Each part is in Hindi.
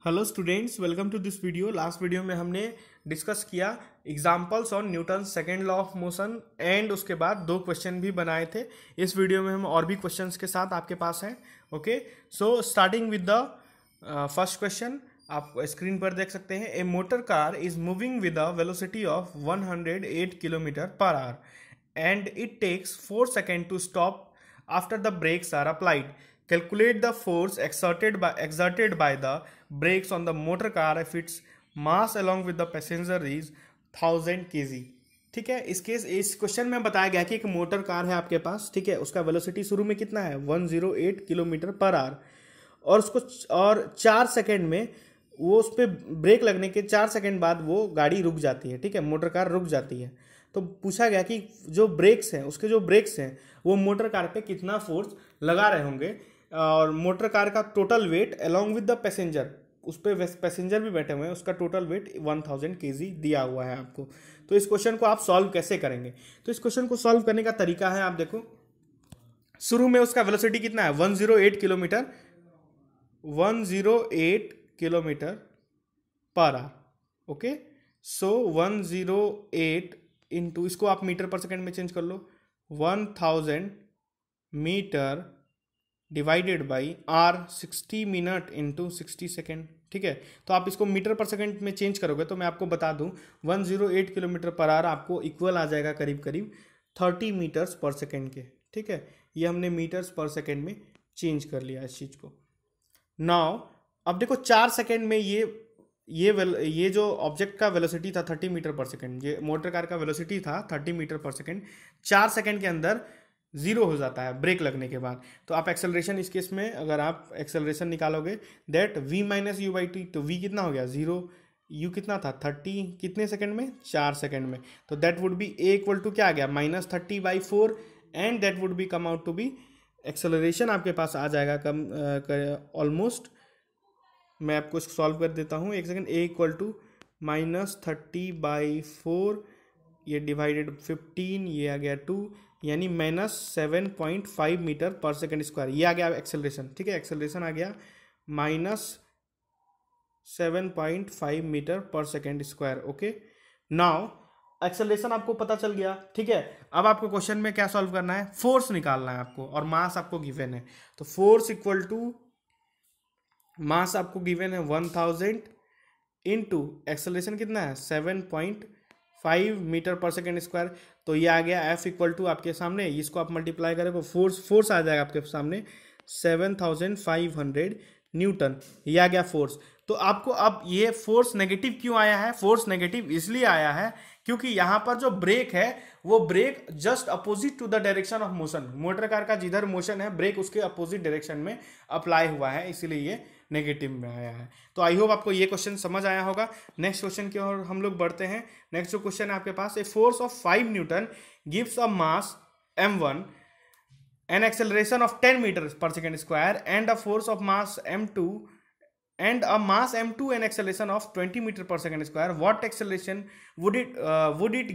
Hello students, welcome to this video. Last video में हमने डिस्कस किया examples on Newton second law of motion and उसके बाद दो क्वेश्चन भी बनाए थे। इस वीडियो में हम और भी क्वेश्चंस के साथ आपके पास हैं। Okay, so starting with the first question, आप स्क्रीन पर देख सकते हैं। A motor car is moving with a velocity of 108 kilometre per hour and it takes 4 second to stop after the brakes are applied. Calculate the force exerted by the brakes on the motor car if its mass along with the passenger is 1000 kg. ठीक है, इस क्वेश्चन में बताया गया कि एक मोटर कार है आपके पास। ठीक है, उसका वेलोसिटी शुरू में कितना है 108 किलोमीटर पर आवर और उसको और 4 सेकेंड में वो उस पर ब्रेक लगने के 4 सेकेंड बाद वो गाड़ी रुक जाती है। ठीक है, मोटर कार रुक जाती है। तो पूछा गया कि जो ब्रेक्स हैं, उसके जो ब्रेक्स हैं वो मोटर कार पे कितना फोर्स लगा रहे होंगे और मोटर कार का total weight along with the passenger, उस पर पैसेंजर भी बैठे हुए हैं, उसका टोटल वेट 1000 kg दिया हुआ है आपको। तो इस क्वेश्चन को आप सॉल्व कैसे करेंगे? तो इस क्वेश्चन को सॉल्व करने का तरीका है, आप देखो, शुरू में उसका वेलोसिटी कितना है 108 kilometre, 108 kilometre per hour. Okay, so 108 into, इसको आप मीटर पर सेकेंड में चेंज कर लो, 1000 metre divided by R, 60 minute into 60 second. ठीक है, तो आप इसको मीटर पर सेकेंड में चेंज करोगे तो मैं आपको बता दूं 108 किलोमीटर पर आवर आपको इक्वल आ जाएगा करीब करीब 30 मीटर्स पर सेकेंड के। ठीक है, ये हमने मीटर्स पर सेकेंड में चेंज कर लिया इस चीज़ को। नाउ अब देखो 4 सेकेंड में ये जो ऑब्जेक्ट का वेलोसिटी था 30 मीटर पर सेकेंड, ये मोटर कार का वेलोसिटी था 30 मीटर पर सेकेंड, 4 सेकेंड के अंदर जीरो हो जाता है ब्रेक लगने के बाद। तो आप एक्सेलरेशन, इस केस में अगर आप एक्सेलरेशन निकालोगे that v minus you by T, तो v कितना हो गया 0, u कितना था 30, कितने सेकेंड में 4 सेकेंड में। तो that would be a equal to क्या आ गया -30/4 and that would be come out to be, acceleration आपके पास आ जाएगा कम ऑलमोस्ट, मैं आपको सॉल्व कर देता हूँ एक सेकंड। a इक्वल टू -30/4, ये डिवाइडेड 15, ये आ गया 2, यानी -7.5 मीटर पर सेकेंड स्क्वायर, ये आ गया एक्सेलरेशन। ठीक है, एक्सेलरेशन आ गया -7.5 metre per second square. Okay, now acceleration आपको पता चल गया। ठीक है, अब आपको क्वेश्चन में क्या सॉल्व करना है, फोर्स निकालना है आपको, और मास आपको गिवन है। तो फोर्स इक्वल टू मास आपको गिवन है 1000 इंटू एक्सेलरेशन कितना है 7.5 मीटर पर सेकेंड स्क्वायर। तो ये आ गया F इक्वल टू, आपके सामने इसको आप मल्टीप्लाई करें तो फोर्स आ जाएगा आपके सामने 7500 न्यूटन, ये आ गया फोर्स। तो आपको अब ये फोर्स नेगेटिव क्यों आया है? फोर्स नेगेटिव इसलिए आया है क्योंकि यहाँ पर जो ब्रेक है वो brake just opposite to the direction of motion, motor car का जिधर मोशन है ब्रेक उसके अपोजिट डायरेक्शन में अप्लाई हुआ है, इसीलिए ये नेगेटिव में आया है। तो आई होप आपको ये क्वेश्चन समझ आया होगा। नेक्स्ट क्वेश्चन की ओर हम लोग बढ़ते हैं। नेक्स्ट जो क्वेश्चन है आपके पास, a force of 5 newton gives a mass m1 an acceleration of 10 meters per second square and a force of mass m2 and a mass m2 an acceleration of 20 meter per second square. What acceleration would it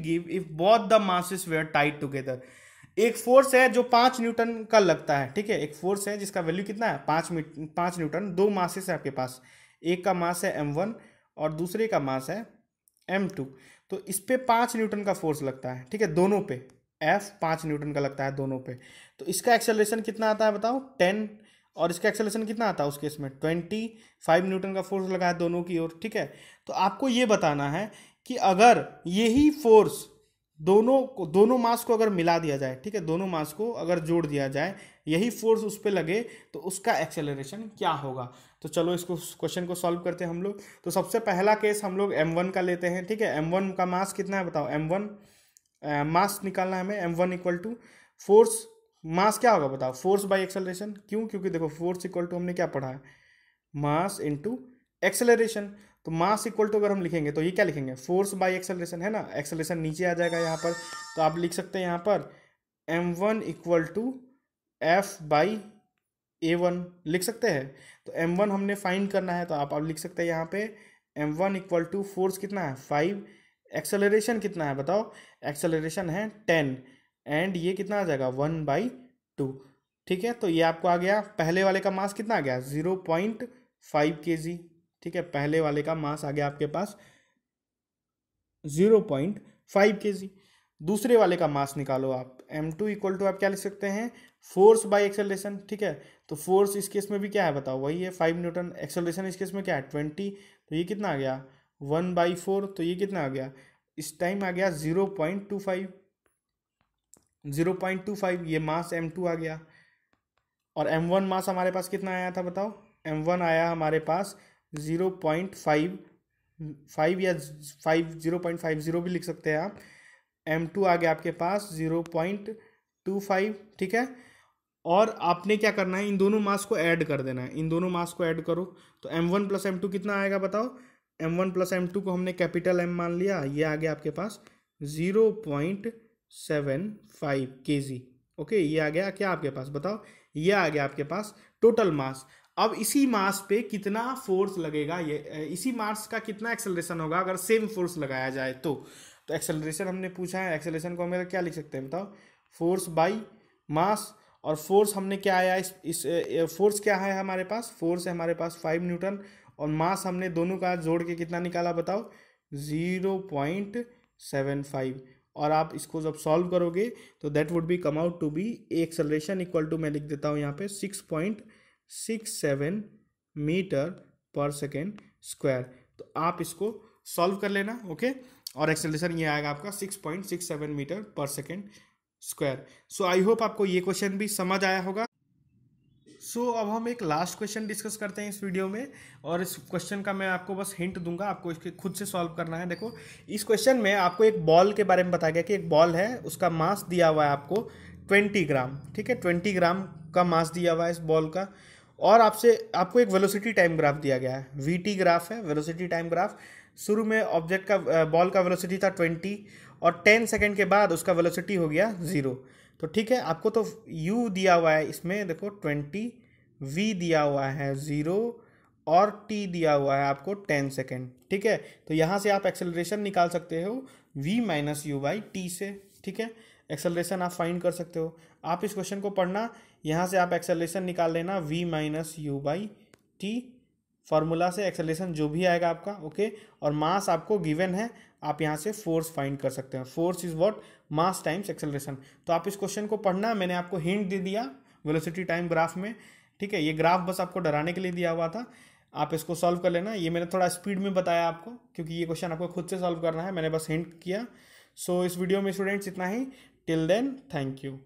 give if both the masses were tied together? एक फोर्स है जो 5 न्यूटन का लगता है। ठीक है, एक फोर्स है जिसका वैल्यू कितना है 5 न्यूटन। दो मासेस है आपके पास, एक का मास है m1 और दूसरे का मास है m2। तो इस पे 5 न्यूटन का फोर्स लगता है। ठीक है, दोनों पे F 5 न्यूटन का लगता है दोनों पे। तो इसका एक्सेलरेशन कितना आता है बताओ 10, और इसका एक्सेलरेशन कितना आता है उस केस में 25 न्यूटन का फोर्स लगा है दोनों की ओर। ठीक है, तो आपको ये बताना है कि अगर यही फोर्स दोनों मास को अगर मिला दिया जाए, ठीक है, दोनों मास को अगर जोड़ दिया जाए, यही फोर्स उस पर लगे तो उसका एक्सेलरेशन क्या होगा। तो चलो इसको क्वेश्चन को सॉल्व करते हैं हम लोग। तो सबसे पहला केस हम लोग m1 का लेते हैं। ठीक है, m1 का मास कितना है बताओ, m1 मास निकालना है हमें, m1 इक्वल टू फोर्स, मास क्या होगा बताओ, फोर्स बाय एक्सेलरेशन। क्यों? क्योंकि देखो फोर्स इक्वल टू हमने क्या पढ़ा है, मास इनटू एक्सेलरेशन। तो मास इक्वल टू अगर हम लिखेंगे तो ये क्या लिखेंगे, फोर्स बाय एक्सेलरेशन है ना, एक्सेलरेशन नीचे आ जाएगा यहाँ पर। तो आप लिख सकते हैं यहाँ पर m1 equal to f by a1 लिख सकते हैं। तो m1 हमने फाइंड करना है, तो आप अब लिख सकते हैं यहाँ पे m1 इक्वल टू फोर्स कितना है 5, एक्सेलरेशन कितना है बताओ, एक्सेलरेशन है 10 एंड ये कितना आ जाएगा 1/2। ठीक है, तो ये आपको आ गया, पहले वाले का मास कितना आ गया 0.5 kg। ठीक है, पहले वाले का मास आ गया आपके पास 0.5 kg। दूसरे वाले का मास निकालो आप, m2 इक्वल टू आप क्या लिख सकते हैं, फोर्स बाय एक्सेलरेशन। ठीक है, तो फोर्स इस केस में भी क्या है बताओ, वही है 5 न्यूटन। एक्सेलरेशन इस केस में क्या है 20, तो ये कितना आ गया 1/4, तो ये कितना आ गया इस टाइम आ गया 0.25। 0.25 ये मास m2 आ गया। और m1 मास हमारे पास कितना आया था बताओ, m1 आया हमारे पास 0.5 या 0.50 भी लिख सकते हैं आप। m2 आ गया आपके पास 0.25। ठीक है, और आपने क्या करना है, इन दोनों मास को ऐड कर देना है, इन दोनों मास को ऐड करो तो m1 प्लस m2 कितना आएगा बताओ। m1 प्लस m2 को हमने कैपिटल M मान लिया, ये आ गया आपके पास 0.75 kg। ओके, ये आ गया क्या आपके पास बताओ, ये आ गया आपके पास टोटल मास। अब इसी मास पे कितना फोर्स लगेगा, ये इसी मास का कितना एक्सेलरेशन होगा अगर सेम फोर्स लगाया जाए तो एक्सेलरेशन हमने पूछा है, एक्सेलरेशन को हमें क्या लिख सकते हैं बताओ, फोर्स बाई मास। और फोर्स हमने क्या आया इस फोर्स क्या है हमारे पास, फोर्स है हमारे पास 5 न्यूटन, और मास हमने दोनों का जोड़ के कितना निकाला बताओ 0.75। और आप इसको जब सॉल्व करोगे तो that would be come out to be acceleration equal to, मैं लिख देता हूँ यहाँ पे 6.67 मीटर पर सेकेंड स्क्वायर। तो आप इसको सॉल्व कर लेना। ओके, और एक्सेलरेशन ये आएगा आपका 6.67 metre per second square. So I hope आपको ये क्वेश्चन भी समझ आया होगा। अब हम एक लास्ट क्वेश्चन डिस्कस करते हैं इस वीडियो में, और इस क्वेश्चन का मैं आपको बस हिंट दूंगा, आपको इसके खुद से सॉल्व करना है। देखो, इस क्वेश्चन में आपको एक बॉल के बारे में बताया गया कि एक बॉल है, उसका मास दिया हुआ है आपको 20 ग्राम। ठीक है, 20 ग्राम का मास दिया हुआ है इस बॉल का, और आपको एक वेलोसिटी टाइम ग्राफ दिया गया है, वीटी ग्राफ है, वेलोसिटी टाइम ग्राफ। शुरू में ऑब्जेक्ट का बॉल का वेलोसिटी था 20, और 10 सेकेंड के बाद उसका वेलोसिटी हो गया 0। तो ठीक है, आपको तो u दिया हुआ है इसमें, देखो 20, v दिया हुआ है 0, और t दिया हुआ है आपको 10 सेकेंड। ठीक है, तो यहाँ से आप एक्सेलरेशन निकाल सकते हो v minus you by T से। ठीक है, एक्सेलरेशन आप फाइंड कर सकते हो। आप इस क्वेश्चन को पढ़ना, यहाँ से आप एक्सेलरेशन निकाल लेना v minus you by T, formula से एक्सेलरेशन जो भी आएगा आपका। ओके, और मास आपको गिवन है, आप यहाँ से फोर्स फाइंड कर सकते हैं। Force is what, mass times acceleration. तो आप इस क्वेश्चन को पढ़ना, मैंने आपको हिंट दे दिया वेलोसिटी टाइम ग्राफ में। ठीक है, ये ग्राफ बस आपको डराने के लिए दिया हुआ था, आप इसको सॉल्व कर लेना। ये मैंने थोड़ा स्पीड में बताया आपको, क्योंकि ये क्वेश्चन आपको खुद से सॉल्व करना है, मैंने बस हिंट किया। इस वीडियो में स्टूडेंट्स इतना ही। Till then, thank you.